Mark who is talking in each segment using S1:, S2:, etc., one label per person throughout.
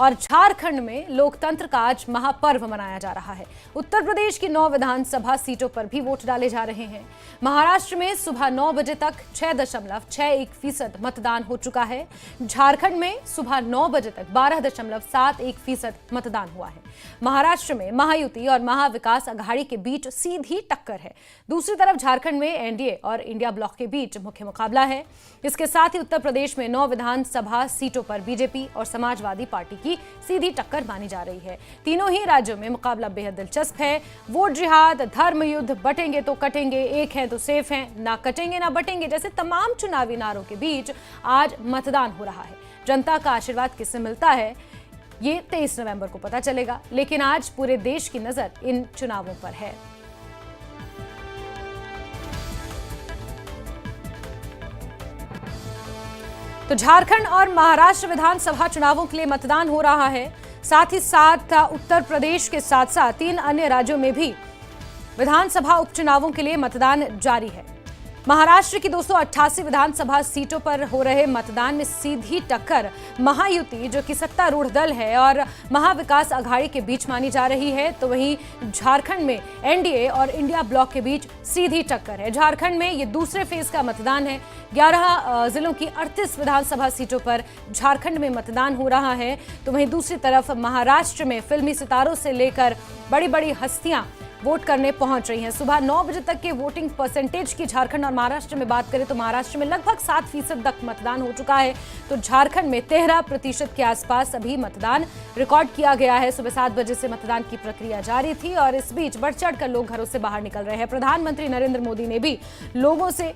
S1: और झारखंड में लोकतंत्र का आज महापर्व मनाया जा रहा है। उत्तर प्रदेश की 9 विधानसभा सीटों पर भी वोट डाले जा रहे हैं। महाराष्ट्र में सुबह 9 बजे तक 6.61% मतदान हो चुका है। झारखंड में सुबह 9 बजे तक 12.71% मतदान हुआ है। महाराष्ट्र में महायुति और महाविकास अघाड़ी के बीच सीधी टक्कर है। दूसरी तरफ झारखंड में एनडीए और इंडिया ब्लॉक के बीच मुख्य मुकाबला है। इसके साथ ही उत्तर प्रदेश में 9 विधानसभा सीटों पर बीजेपी और समाजवादी पार्टी की सीधी टक्कर मानी जा रही है। तीनों ही राज्यों में मुकाबला बेहद दिलचस्प है। वोट जिहाद, धर्म युद्ध, बटेंगे तो कटेंगे, एक है तो सेफ हैं, ना कटेंगे ना बटेंगे जैसे तमाम चुनावी नारों के बीच आज मतदान हो रहा है। जनता का आशीर्वाद किससे मिलता है ये 23 नवंबर को पता चलेगा, लेकिन आज पूरे देश की नजर इन चुनावों पर है। तो झारखंड और महाराष्ट्र विधानसभा चुनावों के लिए मतदान हो रहा है। साथ ही साथ उत्तर प्रदेश के साथ साथ 3 अन्य राज्यों में भी विधानसभा उपचुनावों के लिए मतदान जारी है। महाराष्ट्र की 288 विधानसभा सीटों पर हो रहे मतदान में सीधी टक्कर महायुति, जो कि सत्तारूढ़ दल है, और महाविकास अघाड़ी के बीच मानी जा रही है। तो वहीं झारखंड में एनडीए और इंडिया ब्लॉक के बीच सीधी टक्कर है। झारखंड में ये दूसरे फेज का मतदान है। 11 जिलों की 38 विधानसभा सीटों पर झारखंड में मतदान हो रहा है। तो वहीं दूसरी तरफ महाराष्ट्र में फिल्मी सितारों से लेकर बड़ी बड़ी हस्तियां वोट करने पहुंच रही हैं। सुबह 9 बजे तक के वोटिंग परसेंटेज की झारखंड और महाराष्ट्र में बात करें तो महाराष्ट्र में लगभग 7% तक मतदान हो चुका है। तो झारखंड में 13% के आसपास अभी मतदान रिकॉर्ड किया गया है। सुबह 7 बजे से मतदान की प्रक्रिया जारी थी और इस बीच बढ़ चढ़कर लोग घरों से बाहर निकल रहे हैं। प्रधानमंत्री नरेंद्र मोदी ने भी लोगों से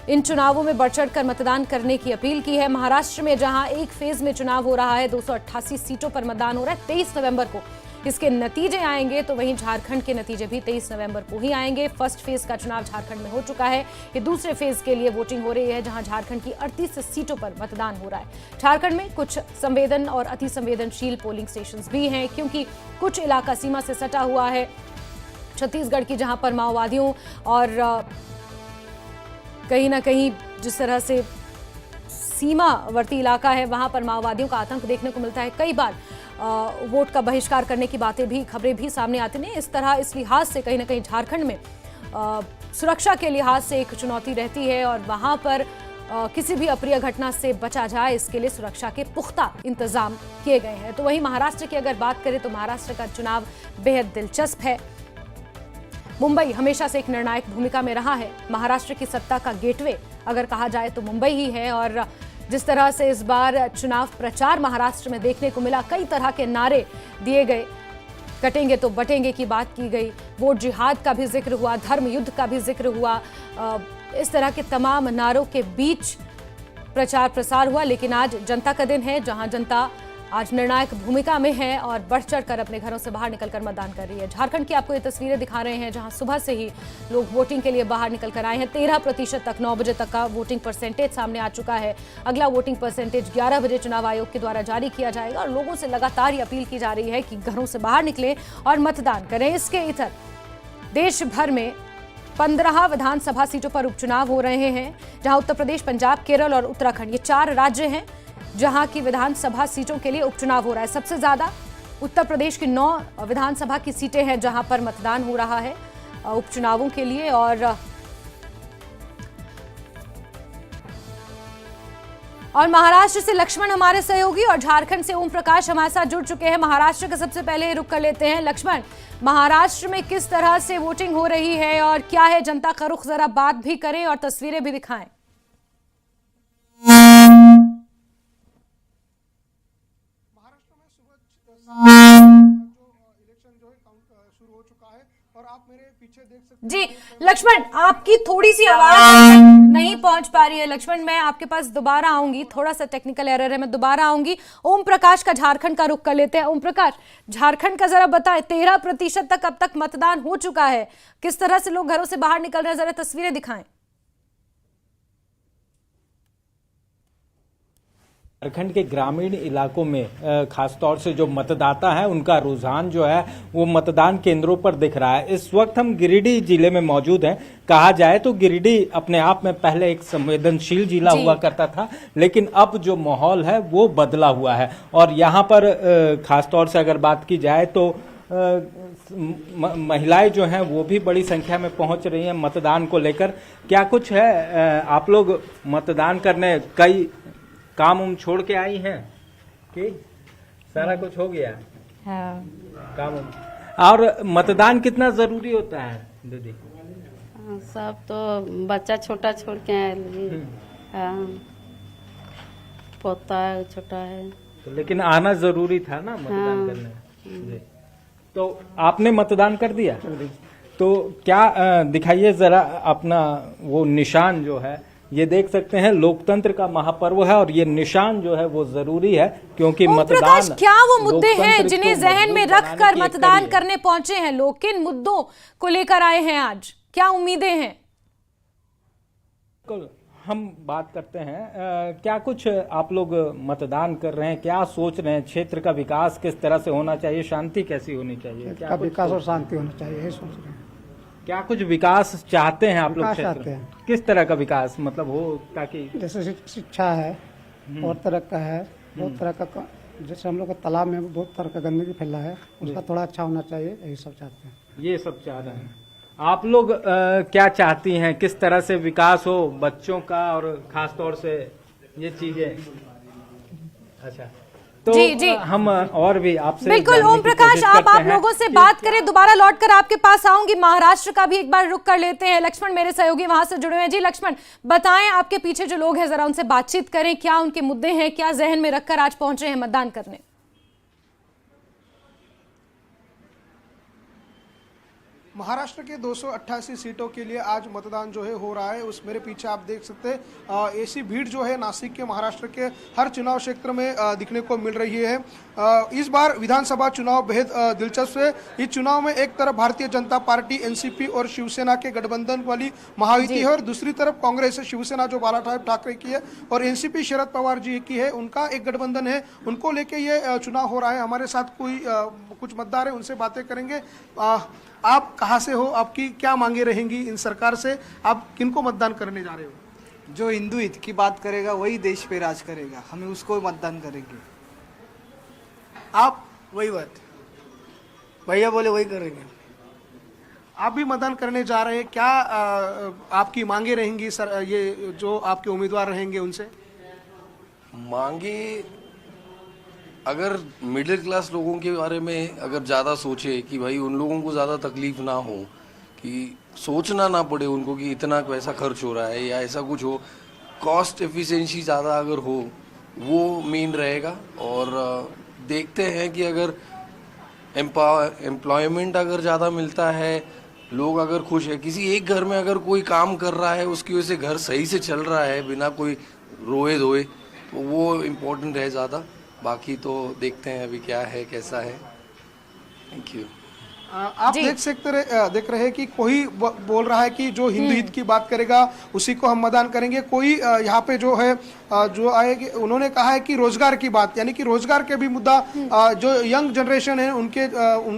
S1: इन चुनावों में बढ़ चढ़कर मतदान करने की अपील की है। महाराष्ट्र में जहां एक फेज में चुनाव हो रहा है, 288 सीटों पर मतदान हो रहा है, 23 नवंबर को इसके नतीजे आएंगे। तो वहीं झारखंड के नतीजे भी 23 नवंबर को ही आएंगे। फर्स्ट फेज का चुनाव झारखंड में हो चुका है। ये दूसरे फेज के लिए वोटिंग हो रही है, जहां झारखंड की 38 सीटों पर मतदान हो रहा है। झारखंड में कुछ संवेदन और अति संवेदनशील पोलिंग स्टेशंस भी हैं, क्योंकि कुछ इलाका सीमा से सटा हुआ है। छत्तीसगढ़ की जहां पर माओवादियों और कहीं ना कहीं जिस तरह से सीमावर्ती इलाका है, वहां पर माओवादियों का आतंक देखने को मिलता है। कई बार वोट का बहिष्कार करने की खबरें भी सामने आती हैं। इस लिहाज से कहीं ना कहीं झारखंड में सुरक्षा के लिहाज से एक चुनौती रहती है और वहां पर किसी भी अप्रिय घटना से बचा जाए, इसके लिए सुरक्षा के पुख्ता इंतजाम किए गए हैं। तो वहीं महाराष्ट्र की अगर बात करें तो महाराष्ट्र का चुनाव बेहद दिलचस्प है। मुंबई हमेशा से एक निर्णायक भूमिका में रहा है। महाराष्ट्र की सत्ता का गेटवे अगर कहा जाए तो मुंबई ही है। और जिस तरह से इस बार चुनाव प्रचार महाराष्ट्र में देखने को मिला, कई तरह के नारे दिए गए, कटेंगे तो बटेंगे की बात की गई, वोट जिहाद का भी जिक्र हुआ, धर्म युद्ध का भी जिक्र हुआ। इस तरह के तमाम नारों के बीच प्रचार प्रसार हुआ। लेकिन आज जनता का दिन है, जहां जनता आज निर्णायक भूमिका में है और बढ़ चढ़कर अपने घरों से बाहर निकलकर मतदान कर रही है। झारखंड की आपको ये तस्वीरें दिखा रहे हैं, जहां सुबह से ही लोग वोटिंग के लिए बाहर निकल कर आए हैं। 13% तक 9 बजे तक का वोटिंग परसेंटेज सामने आ चुका है। अगला वोटिंग परसेंटेज 11 बजे चुनाव आयोग के द्वारा जारी किया जाएगा और लोगों से लगातार ये अपील की जा रही है कि घरों से बाहर निकलें और मतदान करें। इसके इधर देश भर में 15 विधानसभा सीटों पर उपचुनाव हो रहे हैं, जहां उत्तर प्रदेश, पंजाब, केरल और उत्तराखंड ये 4 राज्य हैं जहां की विधानसभा सीटों के लिए उपचुनाव हो रहा है। सबसे ज्यादा उत्तर प्रदेश की 9 विधानसभा की सीटें हैं जहां पर मतदान हो रहा है उपचुनावों के लिए। और महाराष्ट्र से लक्ष्मण हमारे सहयोगी और झारखंड से ओम प्रकाश हमारे साथ जुड़ चुके हैं। महाराष्ट्र का सबसे पहले रुख कर लेते हैं। लक्ष्मण, महाराष्ट्र में किस तरह से वोटिंग हो रही है और क्या है जनता का रुख, जरा बात भी करें और तस्वीरें भी दिखाएं।
S2: इलेक्शन जो है काउंट शुरू हो चुका है और आप मेरे पीछे देख सकते
S1: जी लक्ष्मण, आपकी थोड़ी सी आवाज नहीं पहुंच पा रही है। लक्ष्मण, मैं आपके पास दोबारा आऊंगी, थोड़ा सा टेक्निकल एरर है, मैं दोबारा आऊंगी। ओम प्रकाश का झारखंड का रुख कर लेते हैं। ओम प्रकाश, झारखंड का जरा बताएं, 13% तक अब तक मतदान हो चुका है, किस तरह से लोग घरों से बाहर निकल रहे हैं, जरा तस्वीरें दिखाएं।
S3: झारखंड के ग्रामीण इलाकों में खासतौर से जो मतदाता है उनका रुझान जो है वो मतदान केंद्रों पर दिख रहा है। इस वक्त हम गिरिडीह जिले में मौजूद हैं। कहा जाए तो गिरिडीह अपने आप में पहले एक संवेदनशील जिला हुआ करता था, लेकिन अब जो माहौल है वो बदला हुआ है। और यहाँ पर खासतौर से अगर बात की जाए तो महिलाएं जो हैं वो भी बड़ी संख्या में पहुंच रही हैं मतदान को लेकर। क्या कुछ है, आप लोग मतदान करने कई काम छोड़ के आई हैं कि सारा कुछ हो गया?
S4: हाँ।
S3: काम और मतदान कितना जरूरी होता है दीदी?
S4: सब तो बच्चा छोटा छोड़ के आए लगी। हाँ। पोता है छोटा है
S3: तो लेकिन आना जरूरी था ना मतदान करने। तो आपने मतदान कर दिया? तो क्या दिखाइए जरा अपना वो निशान जो है, ये देख सकते हैं लोकतंत्र का महापर्व है और ये निशान जो है वो जरूरी है क्योंकि मतदान।
S1: क्या वो मुद्दे हैं जिन्हें जहन में रखकर मतदान करने पहुंचे हैं लोग? किन मुद्दों को लेकर आए हैं आज? क्या उम्मीदें हैं?
S3: हम बात करते हैं क्या कुछ आप लोग मतदान कर रहे हैं, क्या सोच रहे हैं? क्षेत्र का विकास किस तरह से होना चाहिए, शांति कैसी होनी चाहिए? क्या
S2: विकास और शांति होना चाहिए, यही सोच रहे हैं।
S3: क्या कुछ विकास चाहते हैं आप लोग?
S2: चाहते हैं।
S3: किस तरह का विकास मतलब हो ताकि?
S2: जैसे शिक्षा है, बहुत तरह का है, बहुत तरह का। जैसे हम लोग का तालाब में बहुत तरह का गंदगी फैला है, उसका थोड़ा अच्छा होना चाहिए, यही सब चाहते हैं।
S3: ये सब चाह रहे हैं आप लोग। क्या चाहती हैं, किस तरह से विकास हो बच्चों का और खास तौर से ये चीजें? अच्छा तो
S1: जी।
S3: हम और भी आपसे
S1: बिल्कुल ओम प्रकाश, आप लोगों से बात करें, दोबारा लौटकर आपके पास आऊंगी। महाराष्ट्र का भी एक बार रुक कर लेते हैं। लक्ष्मण मेरे सहयोगी वहां से जुड़े हुए हैं। जी लक्ष्मण, बताएं आपके पीछे जो लोग हैं जरा उनसे बातचीत करें, क्या उनके मुद्दे हैं, क्या जहन में रखकर आज पहुंचे हैं मतदान करने?
S2: महाराष्ट्र के 288 सीटों के लिए आज मतदान जो है हो रहा है। उस मेरे पीछे आप देख सकते हैं ऐसी भीड़ जो है नासिक के, महाराष्ट्र के हर चुनाव क्षेत्र में दिखने को मिल रही है। इस बार विधानसभा चुनाव बेहद दिलचस्प है। इस चुनाव में एक तरफ भारतीय जनता पार्टी, एनसीपी और शिवसेना के गठबंधन वाली महायुति है और दूसरी तरफ कांग्रेस, शिवसेना जो बाला साहेब ठाकरे की है और एनसीपी शरद पवार जी की है, उनका एक गठबंधन है। उनको लेके ये चुनाव हो रहा है। हमारे साथ कुछ मतदार है, उनसे बातें करेंगे। आप कहाँ से हो, आपकी क्या मांगे रहेंगी इन सरकार से, आप किनको मतदान करने जा रहे हो?
S5: जो हिंदू हित की बात करेगा वही देश पे राज करेगा, हमें उसको मतदान करेंगे।
S2: आप?
S5: वही बात भैया बोले वही करेंगे।
S2: आप भी मतदान करने जा रहे हैं, क्या आपकी मांगे रहेंगी सर, ये जो आपके उम्मीदवार रहेंगे उनसे?
S6: मांगे अगर मिडिल क्लास लोगों के बारे में अगर ज़्यादा सोचे कि भाई उन लोगों को ज़्यादा तकलीफ ना हो, कि सोचना ना पड़े उनको कि इतना पैसा खर्च हो रहा है या ऐसा कुछ हो, कॉस्ट एफिशिएंसी ज़्यादा अगर हो, वो मेन रहेगा। और देखते हैं कि अगर एम्प्लॉयमेंट अगर ज़्यादा मिलता है, लोग अगर खुश है, किसी एक घर में अगर कोई काम कर रहा है उसकी वजह से घर सही से चल रहा है बिना कोई रोए धोए, तो वो इम्पोर्टेंट है ज़्यादा। बाकी तो देखते हैं अभी क्या है कैसा है। Thank you.
S2: आप देख रहे हैं कि कोई बोल रहा है कि जो हिंदू हित की बात करेगा उसी को हम मतदान करेंगे। कोई यहाँ पे जो है जो आएगी, उन्होंने कहा है कि रोजगार की बात, यानी कि रोजगार के भी मुद्दा जो यंग जनरेशन है उनके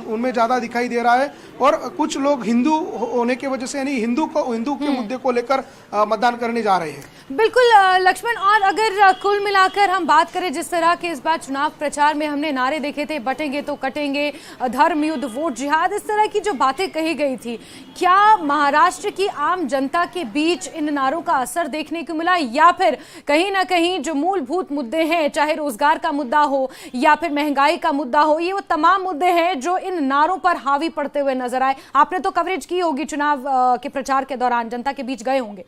S2: उनमें ज्यादा दिखाई दे रहा है। और कुछ लोग हिंदू होने की वजह से, यानी हिंदू के मुद्दे को लेकर मतदान करने जा रहे हैं।
S1: बिल्कुल लक्ष्मण, और अगर कुल मिलाकर हम बात करें जिस तरह के इस बार चुनाव प्रचार में हमने नारे देखे थे, बटेंगे तो कटेंगे, धर्म युद्ध, वोट जिहाद, इस तरह की जो बातें कही गई थी, क्या महाराष्ट्र की आम जनता के बीच इन नारों का असर देखने को मिला, या फिर कहीं ना कहीं जो मूलभूत मुद्दे हैं, चाहे रोजगार का मुद्दा हो या फिर महंगाई का मुद्दा हो, ये वो तमाम मुद्दे हैं जो इन नारों पर हावी पड़ते हुए नजर आए? आपने तो कवरेज की होगी चुनाव के प्रचार के दौरान, जनता के बीच गए होंगे।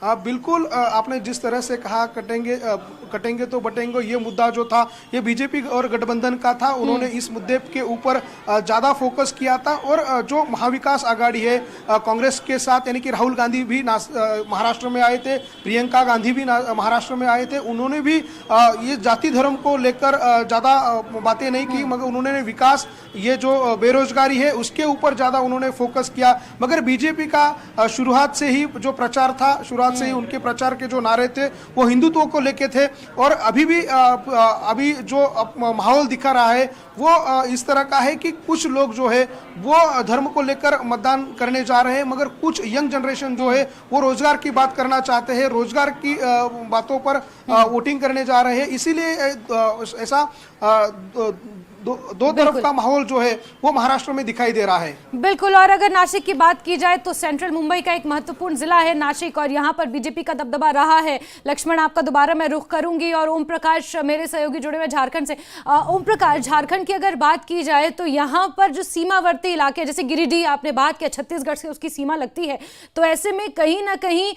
S2: बिल्कुल आपने जिस तरह से कहा कटेंगे तो बटेंगे, ये मुद्दा जो था ये बीजेपी और गठबंधन का था। उन्होंने इस मुद्दे के ऊपर ज़्यादा फोकस किया था। और जो महाविकास आघाड़ी है कांग्रेस के साथ, यानी कि राहुल गांधी भी महाराष्ट्र में आए थे, प्रियंका गांधी भी महाराष्ट्र में आए थे, उन्होंने भी ये जाति धर्म को लेकर ज़्यादा बातें नहीं की, मगर उन्होंने विकास, ये जो बेरोजगारी है उसके ऊपर ज़्यादा उन्होंने फोकस किया। मगर बीजेपी का शुरुआत से ही जो प्रचार था, शुरुआत से ही उनके प्रचार के जो नारे थे वो हिंदुत्व को लेके थे। और अभी जो माहौल दिखा रहा है वो इस तरह का है कि कुछ लोग जो है वो धर्म को लेकर मतदान करने जा रहे हैं, मगर कुछ यंग जनरेशन जो है वो रोजगार की बात करना चाहते हैं, रोजगार की बातों पर वोटिंग करने जा रहे हैं। इसीलिए ऐसा दो तरफ का माहौल जो है वो महाराष्ट्र में दिखाई दे रहा है।
S1: बिल्कुल। और अगर नासिक की बात की जाए तो सेंट्रल मुंबई का एक महत्वपूर्ण जिला है नासिक, और यहाँ पर बीजेपी का दबदबा रहा है। लक्ष्मण, आपका दोबारा मैं रुख करूंगी, और ओम प्रकाश मेरे सहयोगी जुड़े हुए झारखंड से। ओम प्रकाश, झारखंड की अगर बात की जाए तो यहाँ पर जो सीमावर्ती इलाके, जैसे गिरिडीह आपने बात किया, छत्तीसगढ़ से उसकी सीमा लगती है, तो ऐसे में कहीं ना कहीं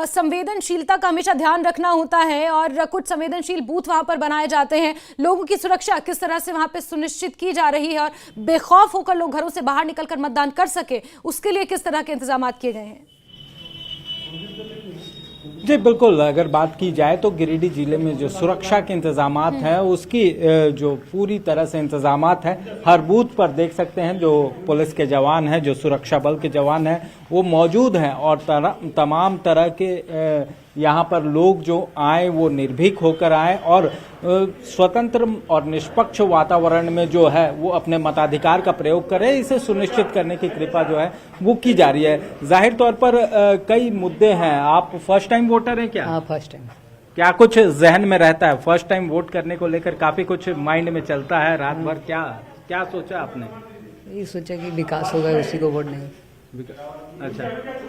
S1: संवेदनशीलता का हमेशा ध्यान रखना होता है, और कुछ संवेदनशील बूथ वहां पर बनाए जाते हैं। लोगों की सुरक्षा किस तरह से वहां सुनिश्चित की जा रही है, और बेखौफ होकर लोग घरों से बाहर निकलकर मतदान कर सके, उसके लिए किस तरह के इंतजाम किए गए हैं?
S3: जी बिल्कुल, अगर बात की जाए तो गिरिडीह जिले में जो सुरक्षा के इंतजामात हैं उसकी जो पूरी तरह से इंतजामात हैं, हर बूथ पर देख सकते हैं जो पुलिस के जवान हैं, जो सुरक्षा बल के जवान हैं वो मौजूद हैं, और तमाम तरह के यहाँ पर लोग जो आए वो निर्भीक होकर आए और स्वतंत्र और निष्पक्ष वातावरण में जो है वो अपने मताधिकार का प्रयोग करें, इसे सुनिश्चित करने की कृपा जो है वो की जा रही है। जाहिर तौर पर कई मुद्दे हैं। आप फर्स्ट टाइम वोटर हैं क्या?
S7: हाँ, फर्स्ट टाइम।
S3: क्या कुछ जहन में रहता है फर्स्ट टाइम वोट करने को लेकर? काफी कुछ माइंड में चलता है रात भर? क्या सोचा आपने?
S7: ये सोचा कि विकास होगा, उसी को वोट नहीं।
S3: अच्छा,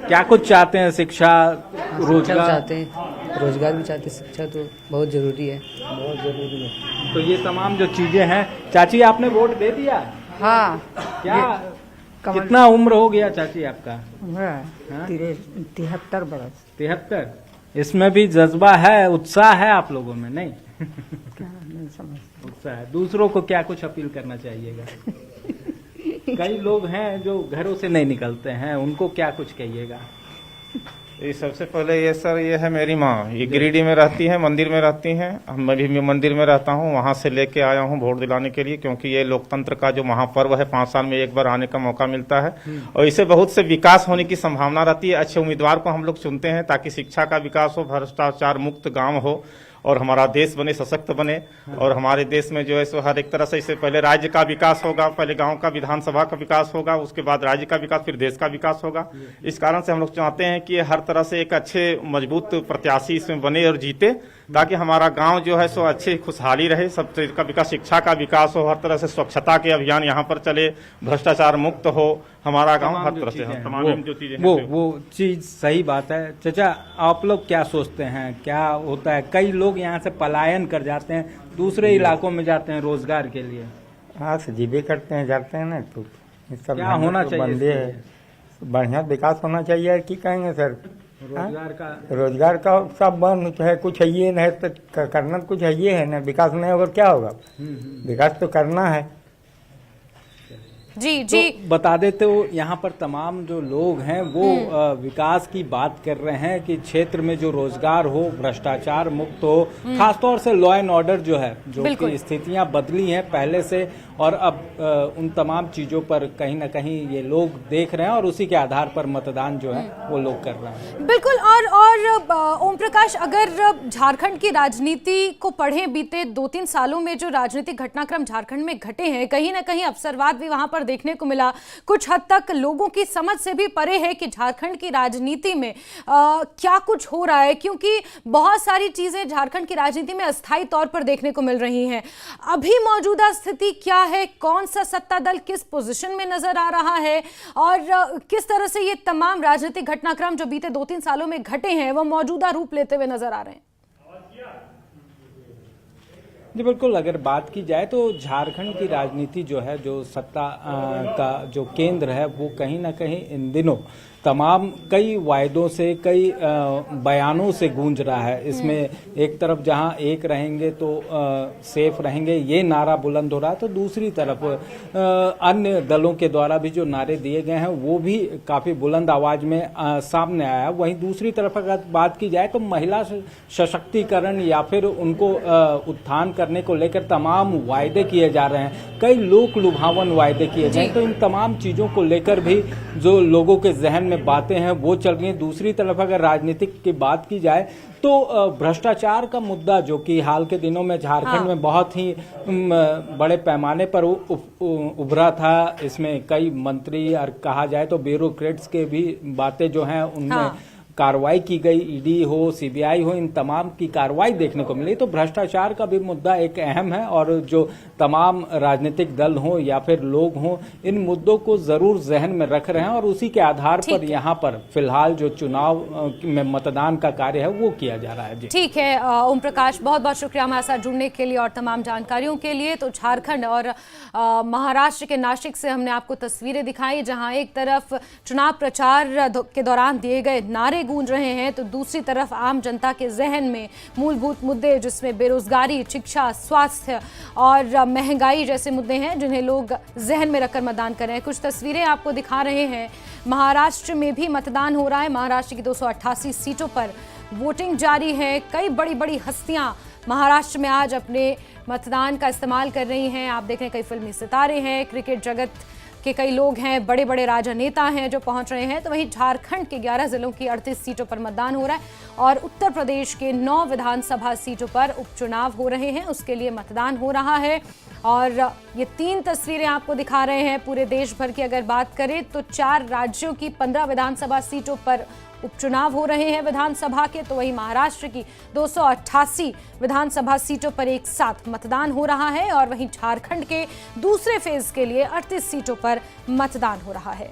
S3: क्या कुछ चाहते हैं? शिक्षा, रोजगार
S7: चाहते हैं, रोजगार भी चाहते हैं, शिक्षा तो बहुत जरूरी है, बहुत जरूरी है।
S3: तो ये तमाम जो चीजें हैं। चाची, आपने वोट दे दिया?
S8: हाँ।
S3: क्या कितना उम्र हो गया चाची आपका?
S8: 73 बरस।
S3: 73? इसमें भी जज्बा है, उत्साह है आप लोगों में, नहीं?
S8: नहीं समझ।
S3: उत्साह है। दूसरों को क्या कुछ अपील करना चाहिएगा? कई लोग हैं जो घरों से नहीं निकलते हैं, उनको क्या कुछ कहिएगा?
S9: ये सबसे पहले ये सर, ये है मेरी माँ, ये गिरिडीह में रहती है, मंदिर में रहती हैं। मैं भी मंदिर में रहता हूँ, वहाँ से लेके आया हूँ वोट दिलाने के लिए, क्योंकि ये लोकतंत्र का जो महापर्व है, 5 साल में एक बार आने का मौका मिलता है, और इससे बहुत से विकास होने की संभावना रहती है। अच्छे उम्मीदवार को हम लोग चुनते हैं ताकि शिक्षा का विकास हो, भ्रष्टाचार मुक्त गाँव हो, और हमारा देश बने, सशक्त बने। और हमारे देश में जो है सो हर एक तरह से, इससे पहले राज्य का विकास होगा, पहले गांव का, विधानसभा का विकास होगा, उसके बाद राज्य का विकास, फिर देश का विकास होगा। इस कारण से हम लोग चाहते हैं कि हर तरह से एक अच्छे मजबूत प्रत्याशी इसमें बने और जीते, ताकि हमारा गांव जो है सो अच्छी खुशहाली रहे, सब चीज का विकास, शिक्षा का विकास हो, हर तरह से स्वच्छता के अभियान यहाँ पर चले, भ्रष्टाचार मुक्त हो हमारा गांव, हर तरह से तमाम जो चीजें
S3: वो चीज सही बात है। चाचा, आप लोग क्या सोचते हैं, क्या होता है? कई लोग यहाँ से पलायन कर जाते हैं, दूसरे इलाकों में जाते हैं रोजगार के लिए।
S10: हाँ, जीवे करते हैं, जाते हैं ना, तो
S3: क्या होना चाहिए?
S10: बढ़िया विकास होना चाहिए। की कहेंगे सर,
S3: रोजगार का
S10: सब बंद है, कुछ है ये नहीं तो करना कुछ है ये है ना, विकास नहीं होगा क्या होगा? विकास तो करना है।
S1: जी
S3: तो बता देते हो, यहाँ पर तमाम जो लोग हैं वो विकास की बात कर रहे हैं कि क्षेत्र में जो रोजगार हो, भ्रष्टाचार मुक्त हो, खासतौर से लॉ एंड ऑर्डर जो है, जो कि स्थितियां बदली हैं पहले से, और अब उन तमाम चीजों पर कहीं ना कहीं ये लोग देख रहे हैं, और उसी के आधार पर मतदान जो है वो लोग कर रहे हैं।
S1: बिल्कुल। और ओम प्रकाश, अगर झारखंड की राजनीति को पढ़ें, बीते 2-3 सालों में जो राजनीतिक घटनाक्रम झारखंड में घटे हैं, कहीं ना कहीं अवसरवाद भी वहां पर देखने को मिला। कुछ हद तक लोगों की समझ से भी परे है कि झारखंड की राजनीति में क्या कुछ हो रहा है, क्योंकि बहुत सारी चीजें झारखंड की राजनीति में अस्थायी तौर पर देखने को मिल रही हैं। अभी मौजूदा स्थिति क्या है? कौन सा सत्ता दल किस पोजीशन में नजर आ रहा है, और किस तरह से ये तमाम राजनीतिक घटनाक्रम जो बीते 2-3 सालों में घटे हैं वो मौजूदा रूप लेते हुए नजर आ रहे हैं?
S3: जी बिल्कुल, अगर बात की जाए तो झारखंड की राजनीति जो है, जो सत्ता का जो केंद्र है, वो कहीं ना कहीं इन दिनों तमाम कई वायदों से, कई बयानों से गूंज रहा है। इसमें एक तरफ जहां एक रहेंगे तो सेफ रहेंगे, ये नारा बुलंद हो रहा है, तो दूसरी तरफ अन्य दलों के द्वारा भी जो नारे दिए गए हैं वो भी काफी बुलंद आवाज में सामने आया। वहीं दूसरी तरफ अगर बात की जाए तो महिला सशक्तिकरण या फिर उनको उत्थान करने को लेकर तमाम वायदे किए जा रहे हैं, कई लोक लुभावन वायदे किए गए, तो इन तमाम चीजों को लेकर भी जो लोगों के जहन में बातें हैं वो चल रही हैं। दूसरी तरफ अगर राजनीतिक की बात की जाए तो भ्रष्टाचार का मुद्दा जो कि हाल के दिनों में झारखंड में बहुत ही बड़े पैमाने पर उभरा था, इसमें कई मंत्री और कहा जाए तो ब्यूरोक्रेट्स के भी बातें जो हैं उनमें कार्रवाई की गई, ईडी हो, सीबीआई हो, इन तमाम की कार्रवाई देखने को मिली। तो भ्रष्टाचार का भी मुद्दा एक अहम है और जो तमाम राजनीतिक दल हो या फिर लोग हों, इन मुद्दों को जरूर जहन में रख रहे हैं और उसी के आधार पर यहाँ पर फिलहाल जो चुनाव में मतदान का कार्य है वो किया जा रहा है। जी
S1: ठीक है ओम प्रकाश, बहुत बहुत शुक्रिया हमारे साथ जुड़ने के लिए और तमाम जानकारियों के लिए। तो झारखंड और महाराष्ट्र के नासिक से हमने आपको तस्वीरें दिखाई, जहां एक तरफ चुनाव प्रचार के दौरान दिए गए नारे गूंज रहे हैं तो दूसरी तरफ आम जनता के जहन में मूलभूत मुद्दे जिसमें बेरोजगारी, शिक्षा, स्वास्थ्य और महंगाई जैसे मुद्दे हैं जिन्हें लोग जहन में रखकर मतदान कर रहे हैं। कुछ तस्वीरें आपको दिखा रहे हैं। महाराष्ट्र में भी मतदान हो रहा है। महाराष्ट्र की 288 सीटों पर वोटिंग जारी है। कई बड़ी बड़ी हस्तियां महाराष्ट्र में आज अपने मतदान का इस्तेमाल कर रही हैं। आप देख रहे हैं कई फिल्मी सितारे हैं, क्रिकेट जगत के कई लोग हैं, बड़े बड़े राजनेता हैं जो पहुंच रहे हैं। तो वहीं झारखंड के 11 जिलों की 38 सीटों पर मतदान हो रहा है और उत्तर प्रदेश के 9 विधानसभा सीटों पर उपचुनाव हो रहे हैं, उसके लिए मतदान हो रहा है। और ये 3 तस्वीरें आपको दिखा रहे हैं। पूरे देश भर की अगर बात करें तो 4 राज्यों की 15 विधानसभा सीटों पर उपचुनाव हो रहे हैं विधानसभा के। तो वहीं महाराष्ट्र की 288 विधानसभा सीटों पर एक साथ मतदान हो रहा है और वहीं झारखंड के दूसरे फेज के लिए 38 सीटों पर मतदान हो रहा है।